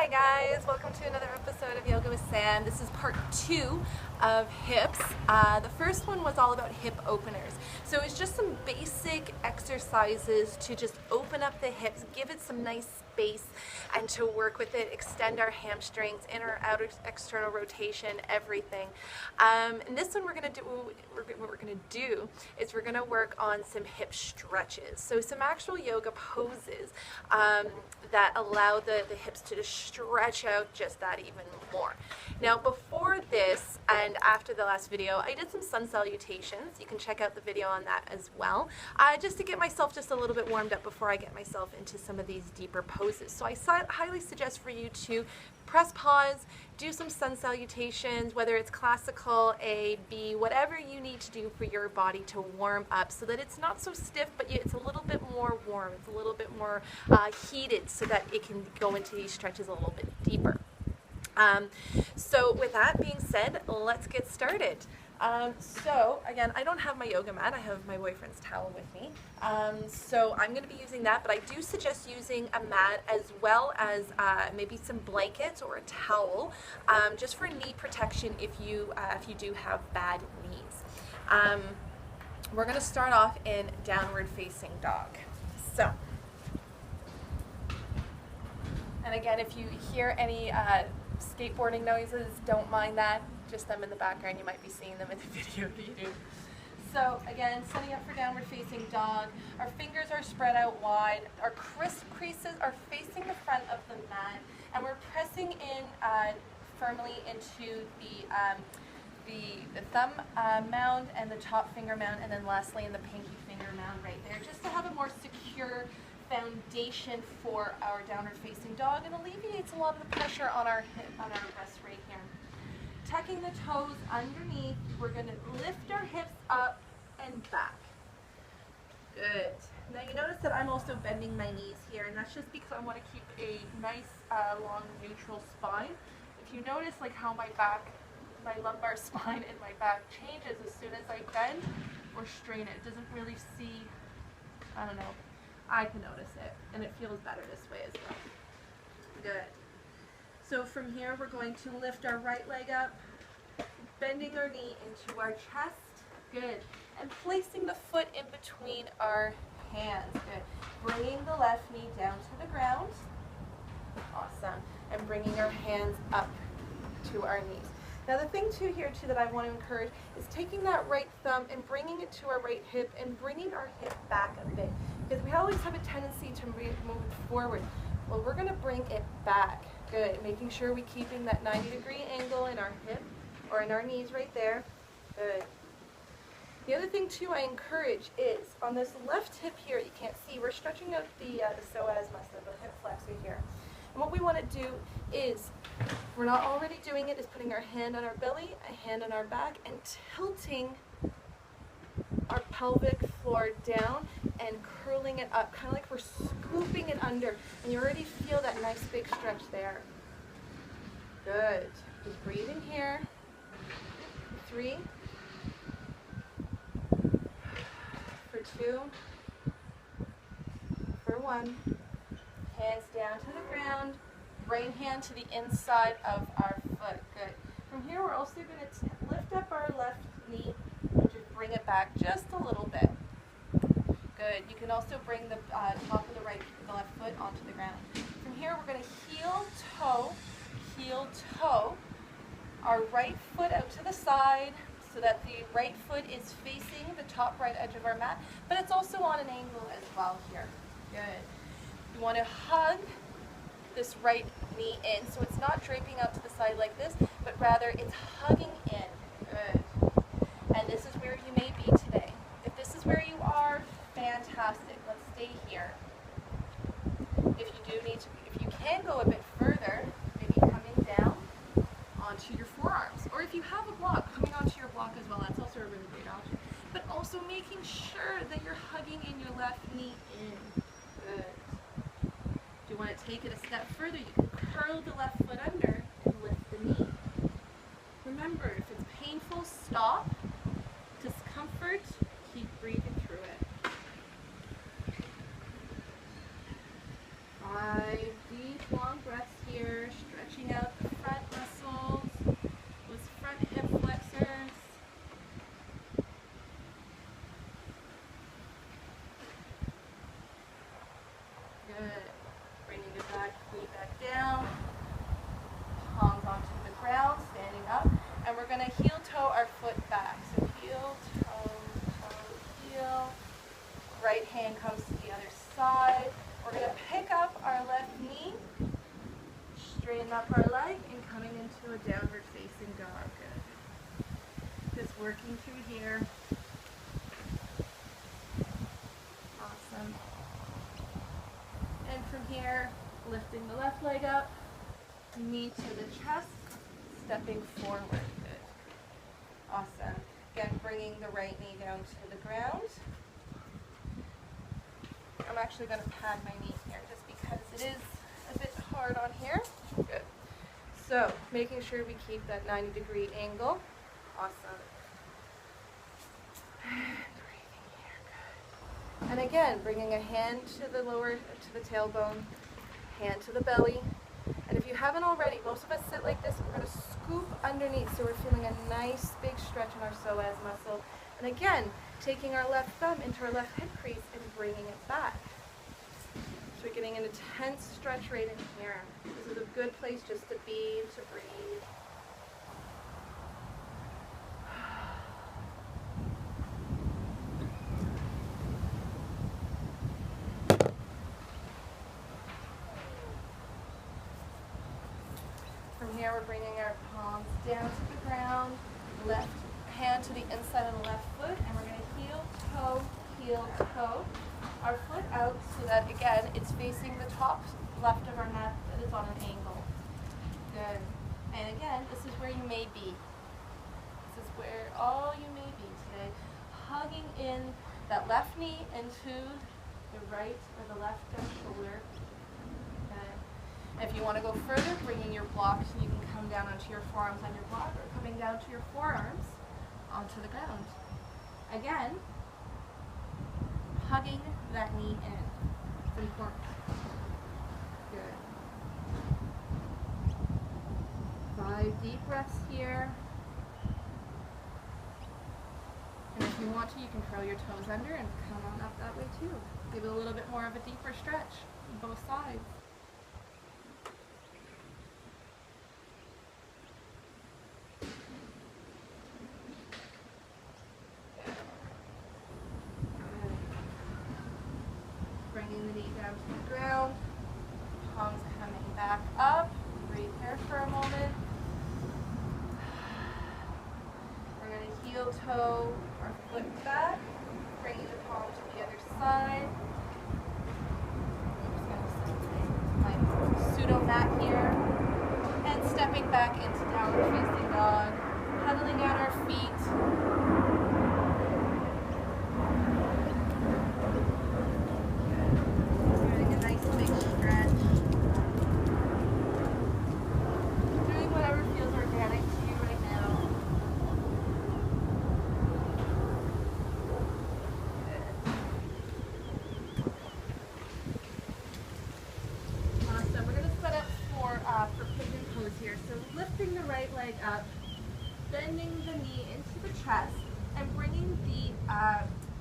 Hi guys, welcome to another episode of Yoga with Sam. This is part 2 of hips. The first one was all about hip openers. So it's just some basic exercises to just open up the hips, give it some nice space, and to work with it, extend our hamstrings, inner, outer, external rotation, everything. And this one what we're gonna do is we're gonna work on some hip stretches. So some actual yoga poses that allow the hips to just stretch out just that even more. Now before this and after the last video, I did some sun salutations. You can check out the video on that as well, just to get myself just a little bit warmed up before I get myself into some of these deeper poses. So I highly suggest for you to press pause, do some sun salutations, whether it's classical, A, B, whatever you need to do for your body to warm up so that it's not so stiff, but it's a little bit more warm, it's a little bit more heated so that it can go into these stretches a little bit deeper. So with that being said, let's get started. So again, I don't have my yoga mat, I have my boyfriend's towel with me. So I'm going to be using that, but I do suggest using a mat as well as maybe some blankets or a towel, just for knee protection if you do have bad knees. We're going to start off in downward facing dog. So, and again, if you hear any skateboarding noises, don't mind that. Just them in the background. You might be seeing them in the video feed. So again, setting up for downward facing dog. Our fingers are spread out wide. Our wrist creases are facing the front of the mat, and we're pressing in firmly into the thumb mound and the top finger mound, and then lastly in the pinky finger mound right there, just to have a more secure foundation for our downward facing dog, and alleviates a lot of the pressure on our hip, on our wrist right here. Tucking the toes underneath, we're going to lift our hips up and back. Good. Now you notice that I'm also bending my knees here, and that's just because I want to keep a nice long neutral spine. If you notice like how my lumbar spine and my back changes as soon as I bend or strain it doesn't really see, I don't know, I can notice it, and it feels better this way as well. Good. So from here, we're going to lift our right leg up, bending our knee into our chest. Good. And placing the foot in between our hands. Good. Bringing the left knee down to the ground. Awesome. And bringing our hands up to our knees. Now the thing here that I want to encourage is taking that right thumb and bringing it to our right hip and bringing our hip back a bit. Because we always have a tendency to move it forward. Well, we're going to bring it back. Good. Making sure we're keeping that 90-degree angle in our hip or in our knees right there. Good. The other thing too I encourage is on this left hip here, you can't see, we're stretching out the psoas muscle, the hip flexor here. And what we want to do is, we're not already doing it, is putting our hand on our belly, a hand on our back, and tilting our pelvic floor down and curling it up, kind of like we're scooping it under, and you already feel that nice big stretch there. Good. Just breathe in here. 3, for 2, for 1. Hands down to the ground, right hand to the inside of our foot. Good. From here, we're also going to lift up our left knee and just bring it back just a little bit. Good. You can also bring the top of the left foot onto the ground. From here, we're going to heel, toe, our right foot out to the side so that the right foot is facing the top right edge of our mat, but it's also on an angle as well here. Good. You want to hug this right knee in, so it's not draping out to the side like this, but rather it's hugging in. Good. And this is where you may be today. If this is where you are, fantastic. Let's stay here. If you can go a bit further, maybe coming down onto your forearms, or if you have a block, coming onto your block as well. That's also a really great option. But also making sure that you're hugging in your left knee in. Good. If you want to take it a step further, you can curl the left foot under and lift the knee. Remember, if it's painful, stop. Discomfort, keep breathing through it. 5 deep, long breaths here. that knee back down, palms onto the ground, standing up, and we're going to heel toe our foot back. So heel, toe, toe, heel. Right hand comes to the other side. We're going to pick up our left knee, straighten up our leg, and coming into a downward facing dog. Good. Just working through here. Awesome. And from here, lifting the left leg up, knee to the chest, stepping forward. Good. Awesome. Again, bringing the right knee down to the ground. I'm actually going to pad my knee here just because it is a bit hard on here. Good. So, making sure we keep that 90-degree angle. Awesome. Breathing here. Good. And again, bringing a hand to the to the tailbone, hand to the belly. And if you haven't already, most of us sit like this. We're going to scoop underneath so we're feeling a nice big stretch in our psoas muscle. And again, taking our left thumb into our left hip crease and bringing it back. So we're getting an intense stretch right in here. This is a good place just to be, to breathe. From here, we're bringing our palms down to the ground, left hand to the inside of the left foot, and we're going to heel, toe, our foot out so that, again, it's facing the top left of our mat that is on an angle. Good. And again, this is where you may be. This is where all you may be today. Hugging in that left knee into the right or the left shoulder. Okay. If you want to go further, bringing your blocks, you can come down onto your forearms on your block or coming down to your forearms onto the ground. Again, hugging that knee in. It's important. Good. 5 deep breaths here. And if you want to, you can curl your toes under and come on up that way too. Give it a little bit more of a deeper stretch on both sides. Bringing the knee down to the ground, palms coming back up. Breathe here for a moment. We're going to heel toe our foot back, bringing the palm to the other side. I'm just going to sit my pseudo mat here, and stepping back into downward facing dog, huddling out our feet. Lifting the right leg up, bending the knee into the chest, and bringing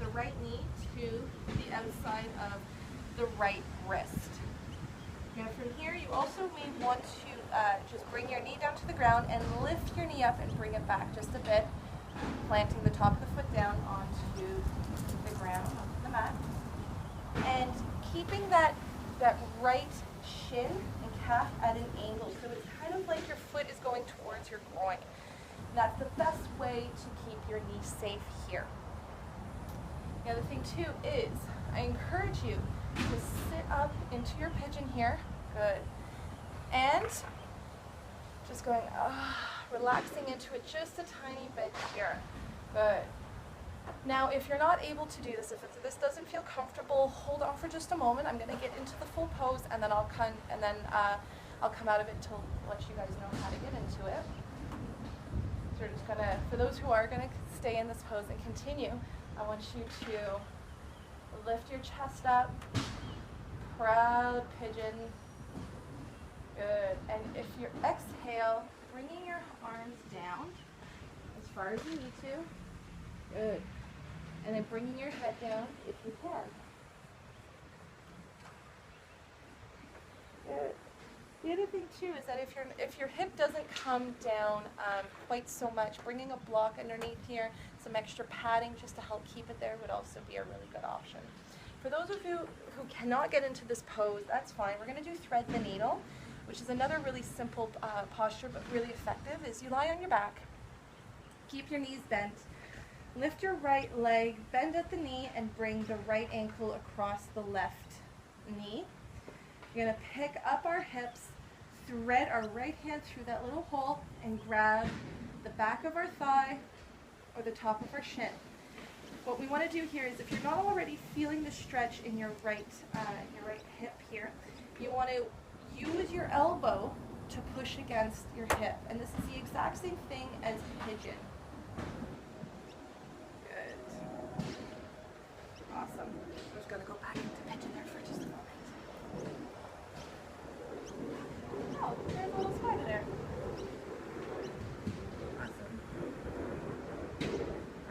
the right knee to the outside of the right wrist. Now from here, you also may want to just bring your knee down to the ground and lift your knee up and bring it back just a bit, planting the top of the foot down onto the ground, onto the mat, and keeping that right shin and calf at an angle. So it's kind of like your foot is going towards your groin. And that's the best way to keep your knee safe here. The other thing too is I encourage you to sit up into your pigeon here. Good. And just going, relaxing into it just a tiny bit here. Good. Now, if you're not able to do this, if this doesn't feel comfortable, hold on for just a moment. I'm going to get into the full pose, and then I'll come out of it to let you guys know how to get into it. So we're just gonna, for those who are gonna stay in this pose and continue, I want you to lift your chest up, proud pigeon. Good. And if you exhale, bringing your arms down as far as you need to. Good. And then bringing your head down if you can. Good. The other thing too is that if your hip doesn't come down quite so much, bringing a block underneath here, some extra padding just to help keep it there would also be a really good option. For those of you who cannot get into this pose, that's fine. We're going to do thread the needle, which is another really simple posture but really effective. Is you lie on your back, keep your knees bent, lift your right leg, bend at the knee, and bring the right ankle across the left knee. You're going to pick up our hips, thread our right hand through that little hole, and grab the back of our thigh or the top of our shin. What we want to do here is, if you're not already feeling the stretch in your right hip here, you want to use your elbow to push against your hip. And this is the exact same thing as pigeon. Good. Awesome. I'm just going to go back into pigeon there for just a moment. Oh, there's a little spider there. Awesome.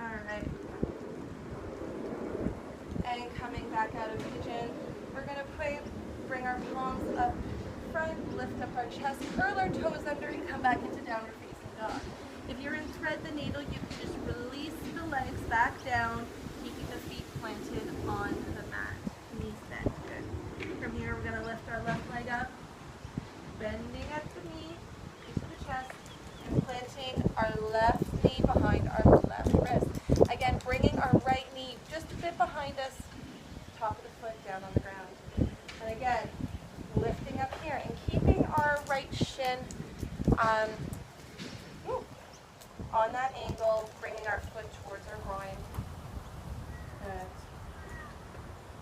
Alright. And coming back out of pigeon, we're going to bring our palms up front, lift up our chest, curl our toes under, and come back into downward facing dog. If you're in thread the needle, you can just release the legs back down, keeping the feet planted on the mat. Knees bent. Good. From here, we're going to lift our left leg up, bending at the knee, into the chest, and planting our left knee behind our left wrist. Again, bringing our right knee just a bit behind us, top of the foot down on the ground. And again, lifting up here and keeping our right shin on that angle, bringing our foot towards our groin. Good.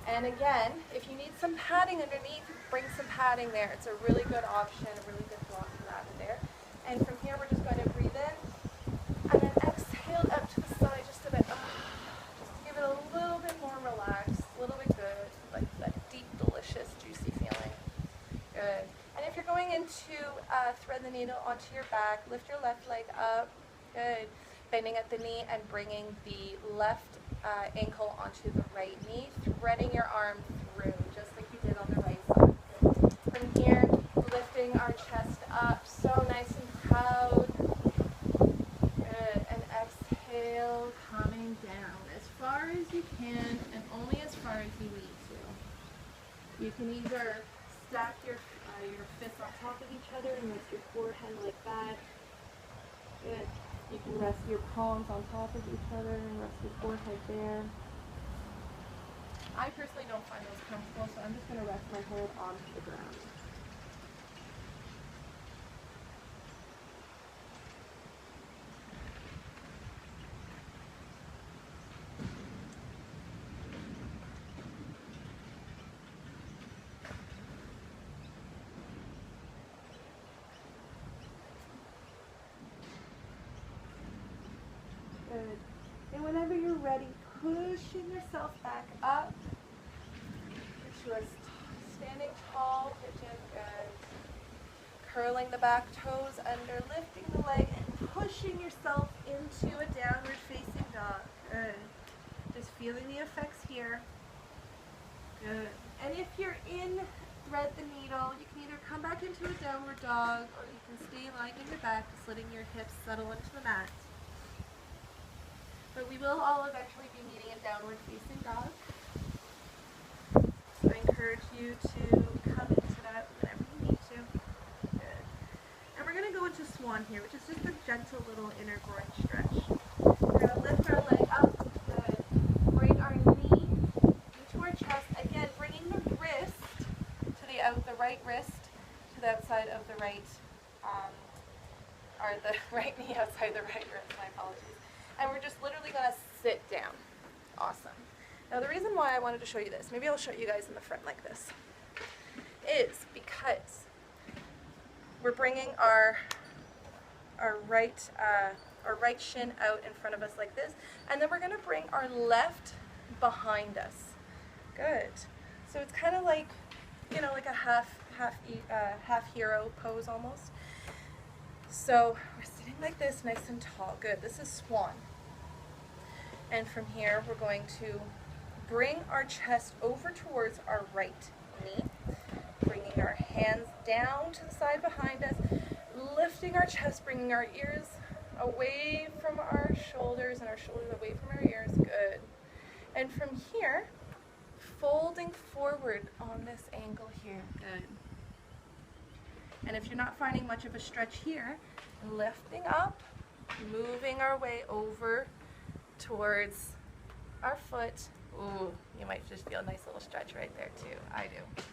And again, if you need some padding underneath, bring some padding there. It's a really good option, a really good block for that there. And from here, we're just going to breathe in and then exhale up to the side just a bit. Just to give it a little bit more relaxed, a little bit good, like that deep, delicious, juicy feeling. Good. And if you're going into thread the needle onto your back, lift your left leg up. Good. Bending at the knee and bringing the left ankle onto the right knee, threading your arm through, just like you did on the right side. Good. From here, lifting our chest up, so nice and proud. Good. And exhale, coming down as far as you can and only as far as you need to. You can either stack your fists on top of each other and rest your forehead like that. Good. You can rest your palms on top of each other and rest your forehead there. I personally don't find those comfortable, so I'm just going to rest my head onto the ground. Good. And whenever you're ready, pushing yourself back up to a standing tall pigeon. Good. Curling the back toes under, lifting the leg, and pushing yourself into a downward facing dog. Good. Just feeling the effects here. Good. And if you're in thread the needle, you can either come back into a downward dog, or you can stay lying on your back, just letting your hips settle into the mat. But we will all eventually be meeting a downward facing dog. So I encourage you to come into that whenever you need to. Good. And we're going to go into swan here, which is just a gentle little inner groin stretch. We're going to lift our leg up. Good. Bring our knee into our chest. Again, bringing the wrist to the right wrist to the outside of the right, or the right knee outside the right wrist. My apologies. And we're just literally going to sit down. Awesome. Now the reason why I wanted to show you this, maybe I'll show you guys in the front like this, is because we're bringing our right shin out in front of us like this, and then we're going to bring our left behind us. Good. So it's kind of like, you know, like a half hero pose almost. So we're sitting like this, nice and tall. Good. This is swan. And from here, we're going to bring our chest over towards our right knee, bringing our hands down to the side behind us, lifting our chest, bringing our ears away from our shoulders and our shoulders away from our ears. Good. And from here, folding forward on this angle here. Good. And if you're not finding much of a stretch here, lifting up, moving our way over towards our foot. Ooh, you might just feel a nice little stretch right there too. I do.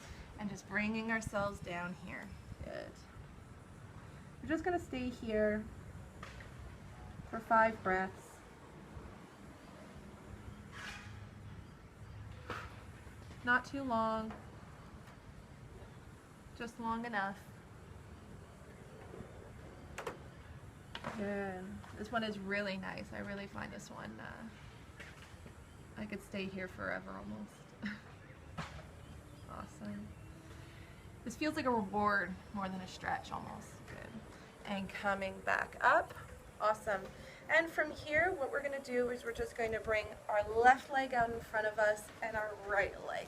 And just bringing ourselves down here. Good. We're just going to stay here for 5 breaths. Not too long, just long enough. Good. This one is really nice. I really find this one, I could stay here forever almost. Awesome. This feels like a reward more than a stretch almost. Good. And coming back up. Awesome. And from here, what we're going to do is we're just going to bring our left leg out in front of us and our right leg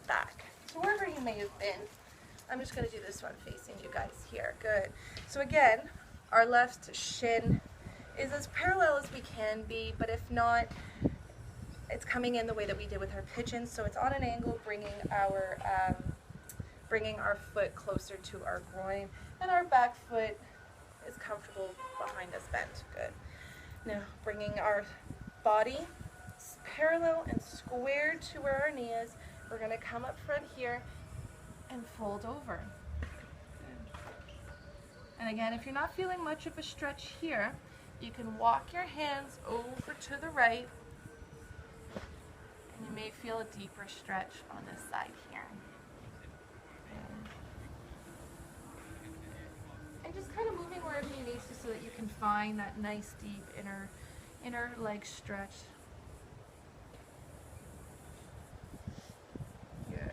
back. So wherever you may have been, I'm just going to do this one facing you guys here. Good. So again, our left shin is as parallel as we can be, but if not, it's coming in the way that we did with our pigeon. So it's on an angle, bringing our foot closer to our groin, and our back foot is comfortable behind us bent. Good. Now bringing our body parallel and squared to where our knee is, we're going to come up front here and fold over. Good. And again, if you're not feeling much of a stretch here, you can walk your hands over to the right, and you may feel a deeper stretch on this side here. And just kind of moving wherever you need to so that you can find that nice deep inner leg stretch. Good.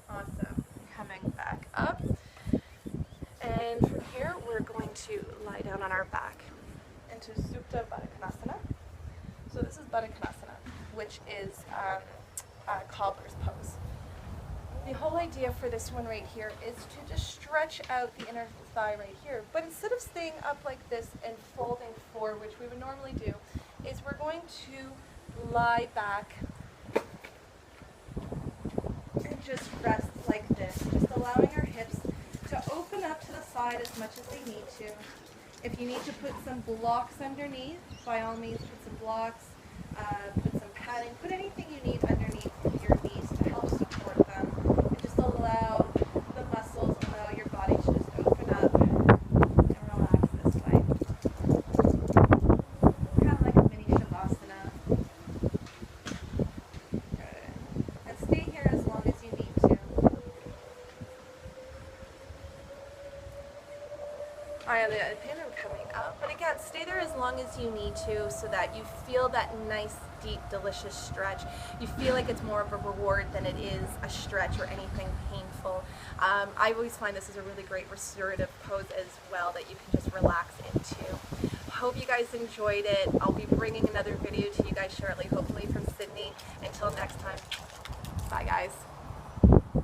Awesome. Coming back up. And from here we're going to lie down on our back into Supta Baddha Konasana. So this is Baddha Konasana, which is cobbler's pose. The whole idea for this one right here is to just stretch out the inner thigh right here. But instead of staying up like this and folding forward, which we would normally do, is we're going to lie back and just rest like this, just allowing our hips to open up to the side as much as they need to. If you need to put some blocks underneath, by all means put some blocks, put some padding, put anything you need underneath your knees to help support them. And just allow the muscles, allow your body to just open up and relax this way. Kind of like a mini Shavasana. Good. And stay here as long as you need to. I have the pin coming up, but again, stay there as long as you need to so that you feel that nice, deep, delicious stretch. You feel like it's more of a reward than it is a stretch or anything painful. I always find this is a really great restorative pose as well that you can just relax into. Hope you guys enjoyed it. I'll be bringing another video to you guys shortly, hopefully from Sydney. Until next time, bye guys.